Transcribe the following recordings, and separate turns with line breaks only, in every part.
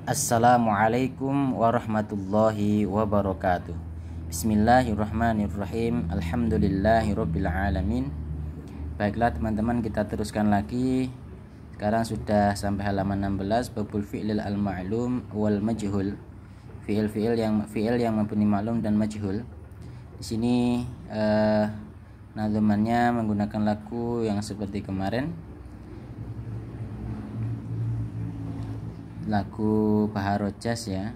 Assalamualaikum warahmatullahi wabarakatuh. Bismillahirrahmanirrahim. Alhamdulillahirabbil alamin. Baiklah teman-teman, kita teruskan lagi. Sekarang sudah sampai halaman 16, babul fi'lil al-ma'lum wal majhul. Fi'il yang mabni ma'lum dan majhul. Di sini nadzumannya menggunakan lagu yang seperti kemarin, lagu Bahar Rojas ya.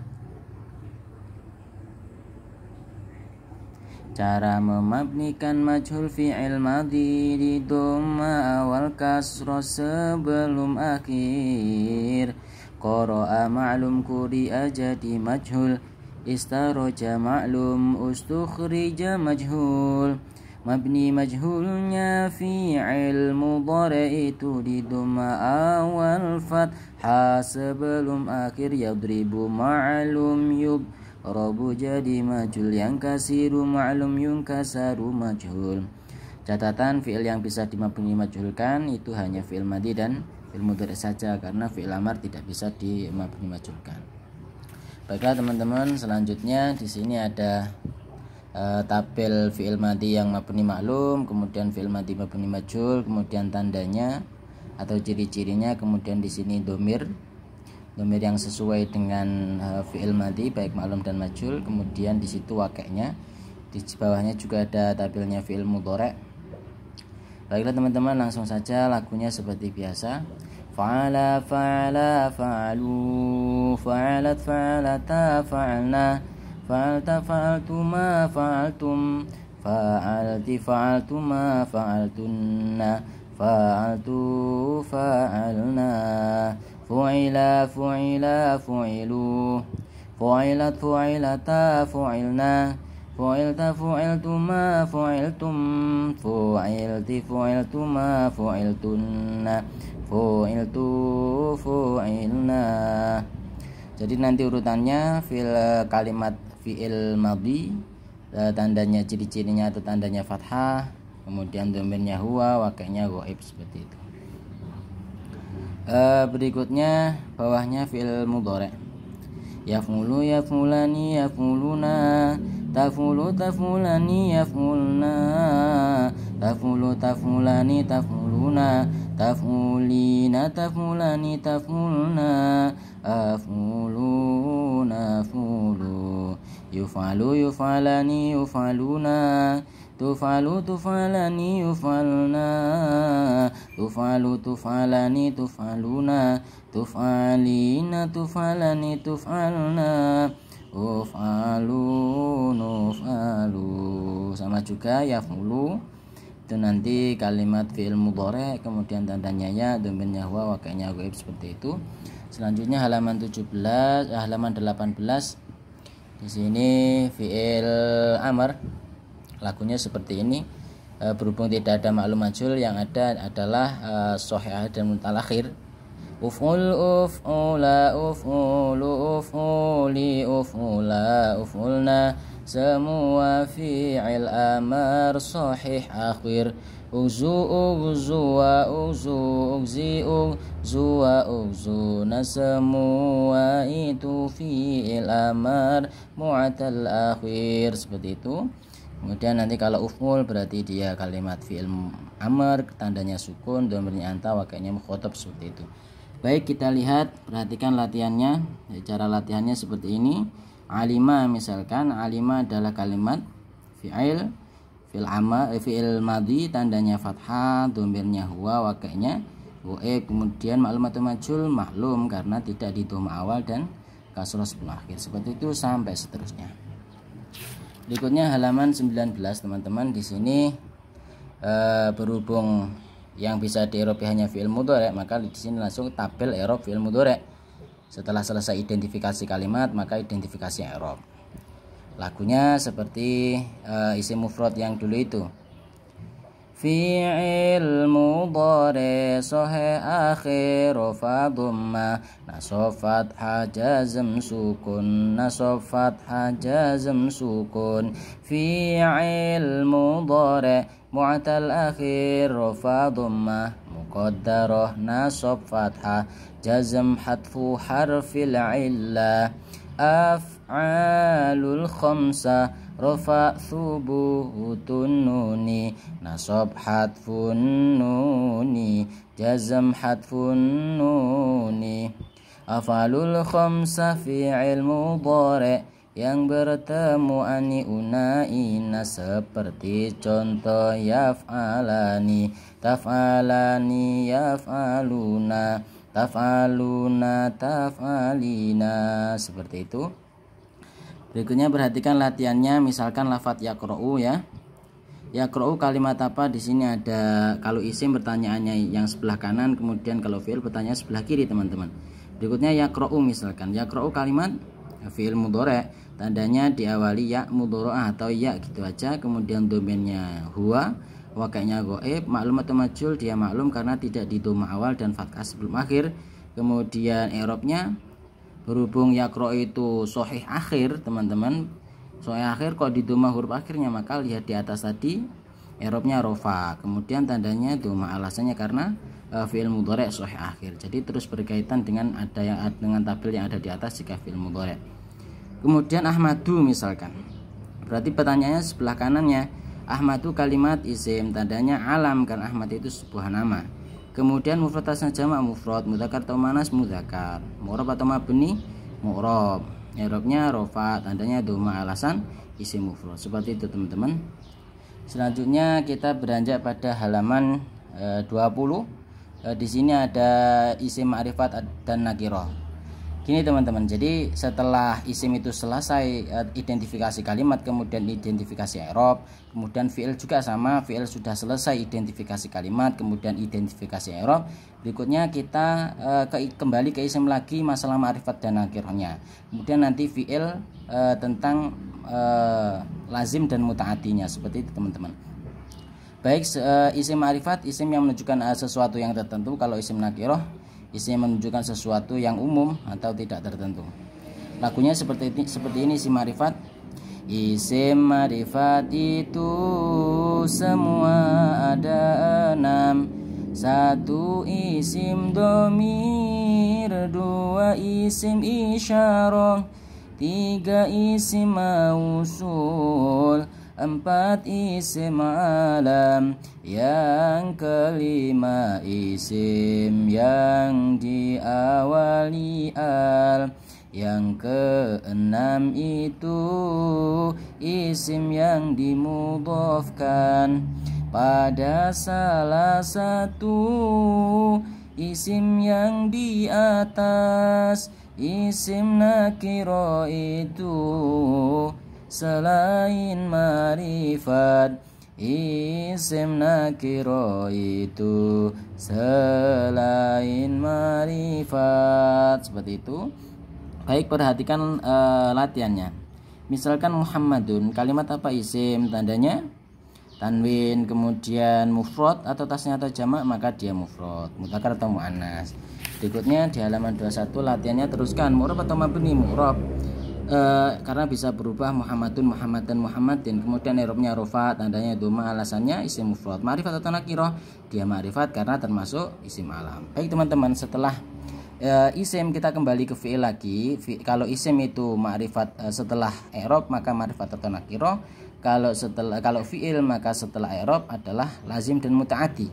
Cara memabnikan majhul fi'il madhi di dhamma awal kasrah sebelum akhir. Qara'a ma'lum quri'a jadi majhul, istaroja ma'lum ustukhrija majhul. Mabni majhulnya fi'il mudhari itu di dhamma awal fathah sebelum akhir. Yadribu ma'lum yudrabu jadi majhul, yang kasiru ma'lum yunkasaru majhul. Catatan, fi'il yang bisa dimabni majhulkan itu hanya fi'il madhi dan fi'il mudhari saja, karena fi'il amar tidak bisa dimabni majhulkan. Baiklah teman-teman, selanjutnya di sini ada tabel fi'il madhi yang mabni maklum, kemudian fi'il madhi mabni majhul, kemudian tandanya atau ciri-cirinya, kemudian di sini domir yang sesuai dengan fi'il madhi baik maklum dan majhul, kemudian di situ wakeknya, di bawahnya juga ada tabelnya fi'il mudhari'. Baiklah teman-teman, langsung saja lagunya seperti biasa. Fa'ala fa'ala fa'alu fa'alat fa'alata fa'alna fa'alta fa'altuma fa'altum fa'alti fa'altuma fa'altunna fa'altu fa'alna fu'ila fu'ila fu'ilu fu'ilat fu'ilata fu'ilna fu'ilta fu'iltuma fu'iltum fu'ilti fu'iltuma fu'iltunna fu'iltu fu'ilna. Jadi nanti urutannya kalimat fi'il madhi, tandanya ciri-cirinya atau tandanya fathah, kemudian domirnya huwa, wakilnya ghaib, seperti itu. Berikutnya bawahnya fi'il mudhari'. Yaf'ulu yaf'ulani yaf'uluna taf'ulu taf'ulani yaf'ulna taf'ulu taf'ulani taf'uluna taf'ulina taf'ulani taf'ulna af'uluna fulu yuf'alu yuf'alani yuf'aluna tuf'alu tuf'alani yuf'alna tuf'alu tuf'alani tuf'aluna tuf'alina tuf'alani tuf'alna uf'alu nuf'alu. Sama juga yaf'ulu itu nanti kalimat fi'il mudhari', kemudian tandanya ya, domirnya huwa, wakilnya ghaib, seperti itu. Selanjutnya halaman 18. Di sini fi'il amar, lagunya seperti ini. Berhubung tidak ada maklum majhul, yang ada adalah shahih dan mutalakhir. Uf'ul uf'ula uf'ulu uf'uli uf'ula uf'ulna, semua fi'il amar shahih akhir. Uzu uzu wa uzu uzi uzu wa uzuna, semua itu fi'il amar mu'tal akhir, seperti itu. Kemudian nanti kalau uf'ul berarti dia kalimat fi'il amar, tandanya sukun, domirnya anta, wakilnya mukhatab, seperti itu. Baik, kita lihat, perhatikan latihannya. Cara latihannya seperti ini. Alima, misalkan alima adalah kalimat fi'il madhi, tandanya fathah, domirnya huwa, wakilnya ghaib, kemudian maklum atau majhul maklum karena tidak di dhamma awal dan kasrah sebelum akhir, seperti itu sampai seterusnya. Berikutnya halaman 19 teman-teman. Di sini berhubung yang bisa di-i'rab hanya fi'il mudhari', maka di sini langsung tabel i'rab fi'il mudhari'. Setelah selesai identifikasi kalimat, maka identifikasi i'rab. Lagunya seperti isim mufrad yang dulu itu. Fi'il mudhari' sahih akhir fa dhamma nasofat hajazm sukun nasofat hajazm sukun. Fi'il mudhari' mu'tal akhir fa dhamma muqaddarah nasab fathah jazm hadfu harfil illah af'alul khamsah rafa thubutun nuni nasab hadfun nuni jazm hadfun nuni af'alul khamsah fi'il mudhari' yang bertemu ani una ina seperti contoh yaf'alani taf'alani yaf'aluna taf'aluna taf'alina, seperti itu. Berikutnya perhatikan latihannya, misalkan lafadz yaqra'u ya. Yaqra'u kalimat apa? Di sini ada, kalau isim pertanyaannya yang sebelah kanan, kemudian kalau fi'il pertanyaan sebelah kiri teman-teman. Berikutnya yaqra'u, misalkan yaqra'u kalimat fi'il mudhari', tandanya diawali ya mudhari'ah atau ya gitu aja, kemudian domainnya huwa, wakilnya ghaib, maklum atau majhul, dia maklum karena tidak di dhamma awal dan fathah sebelum akhir. Kemudian i'rabnya berhubung yaqra'u itu sahih akhir teman-teman, sahih akhir kalau di dhamma huruf akhirnya, maka lihat di atas tadi i'rabnya rofa, kemudian tandanya dhamma, alasannya karena fi'il mudhari' sahih akhir. Jadi terus berkaitan dengan dengan tabel yang ada di atas jika fi'il mudhari'. Kemudian Ahmadu misalkan, berarti pertanyaannya sebelah kanannya Ahmadu kalimat isim, tandanya alam kan Ahmad itu sebuah nama. Kemudian mufrad atasnya jamak mufrad, mudzakkar atau muannas mudzakkar, mu'rab atau mabni mu'rab, i'rabnya rofa, tandanya dhamma, alasan isim mufrad. Seperti itu teman-teman. Selanjutnya kita beranjak pada halaman 20. Di sini ada isim ma'rifat dan nakirah. Gini teman-teman, jadi setelah isim itu selesai identifikasi kalimat, kemudian identifikasi i'rab, kemudian fi'il juga sama, fi'il sudah selesai identifikasi kalimat, kemudian identifikasi i'rab. Berikutnya kita kembali ke isim lagi, masalah ma'rifat dan nakirahnya. Kemudian nanti fi'il tentang lazim dan muta'addinya, seperti itu teman-teman. Baik, isim ma'rifat, isim yang menunjukkan sesuatu yang tertentu. Kalau isim nakirah, isim yang menunjukkan sesuatu yang umum atau tidak tertentu. Lagunya seperti ini isim ma'rifat. Isim ma'rifat itu semua ada 6. 1 isim dhamir, 2 isim isyarah, 3 isim mausul, 4 isim alam, yang kelima isim yang diawali al, yang keenam itu isim yang dimudhafkan pada salah satu isim yang di atas. Isim nakiro itu selain ma'rifat, isim nakiro itu selain ma'rifat, seperti itu. Baik, perhatikan latihannya. Misalkan Muhammadun, kalimat apa isim, tandanya tanwin, kemudian mufrad atau tasnya atau jamak, maka dia mufrad, mudzakkar atau muannas. Berikutnya di halaman 21 latihannya teruskan, mu'rab atau mabni, mu'rab karena bisa berubah, Muhammadun, Muhammadan, Muhammadin, kemudian i'rabnya rofa, tandanya dhamma, alasannya isim mufrad. Ma'rifat atau nakirah, dia ma'rifat karena termasuk isim alam. Baik teman-teman, setelah isim kita kembali ke fi'il lagi. Kalau isim itu ma'rifat setelah i'rab maka ma'rifat atau nakirah. Kalau fi'il maka setelah i'rab adalah lazim dan muta'addi.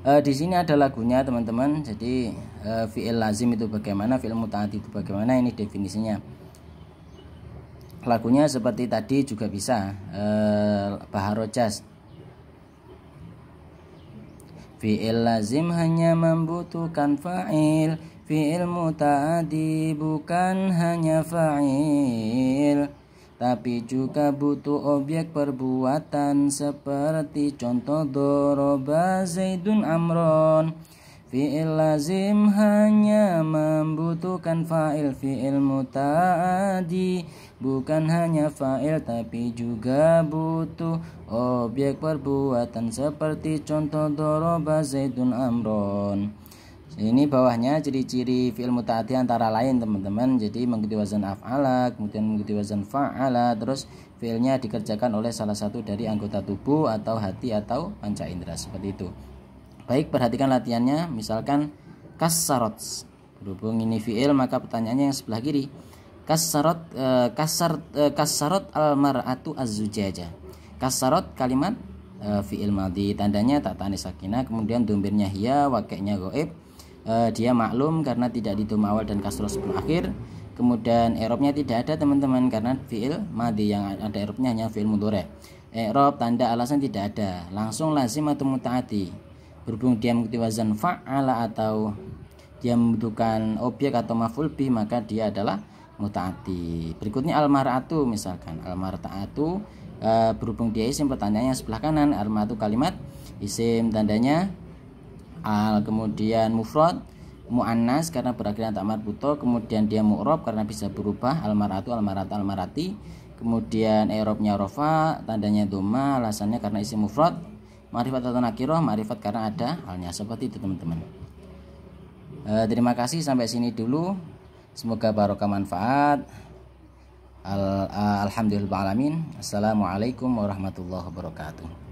Di sini ada lagunya teman-teman. Jadi fi'il lazim itu bagaimana, fi'il muta'addi itu bagaimana, ini definisinya. Lagunya seperti tadi juga bisa, Baharojas. Fi'il lazim hanya membutuhkan fa'il, fi'il muta'addi bukan hanya fa'il, tapi juga butuh objek perbuatan seperti contoh doroba Zaidun Amron. Fi'il lazim hanya membutuhkan fa'il, fi'il muta'addi bukan hanya fa'il tapi juga butuh objek perbuatan seperti contoh doroba Zaidun Amron. Ini bawahnya ciri-ciri fi'il muta'addi antara lain teman-teman. Jadi mengikuti wazan af'ala, kemudian mengikuti wazan fa'ala, terus fi'ilnya dikerjakan oleh salah satu dari anggota tubuh atau hati atau panca indera, seperti itu. Baik, perhatikan latihannya. Misalkan kasarot, berhubung ini fi'il maka pertanyaannya yang sebelah kiri. Kasarot almar'atu az-zujaja. Kasarot kalimat fi'il madhi, tandanya tak tanis sakinah, kemudian domirnya hiya, wakilnya ghaib. Dia maklum karena tidak di dhamma awal dan kasroh sebelum akhir. Kemudian i'rabnya tidak ada teman-teman karena fi'il madhi, yang ada i'rabnya hanya fi'il mudhari'. I'rab tanda alasan tidak ada, langsung lazim atau mutaati. Berhubung dia mengikuti wazan fa'ala atau dia membutuhkan objek atau maf'ul bih, maka dia adalah mutaati. Berikutnya almar'atu, misalkan almar'atu, berhubung dia isim, pertanyaannya sebelah kanan. Almar'atu kalimat isim, tandanya al, kemudian mufrad muannas karena berakhir tak marbuto, kemudian dia mu'rab karena bisa berubah, almar'atu, almar'atu, almar'ati. Kemudian i'rabnya rofa, tandanya dhamma, alasannya karena isim mufrad. Ma'rifat atau nakirah, ma'rifat karena ada halnya. Seperti itu teman-teman. Terima kasih, sampai sini dulu. Semoga barokah manfaat. Alhamdulillah alamin. Assalamualaikum warahmatullahi wabarakatuh.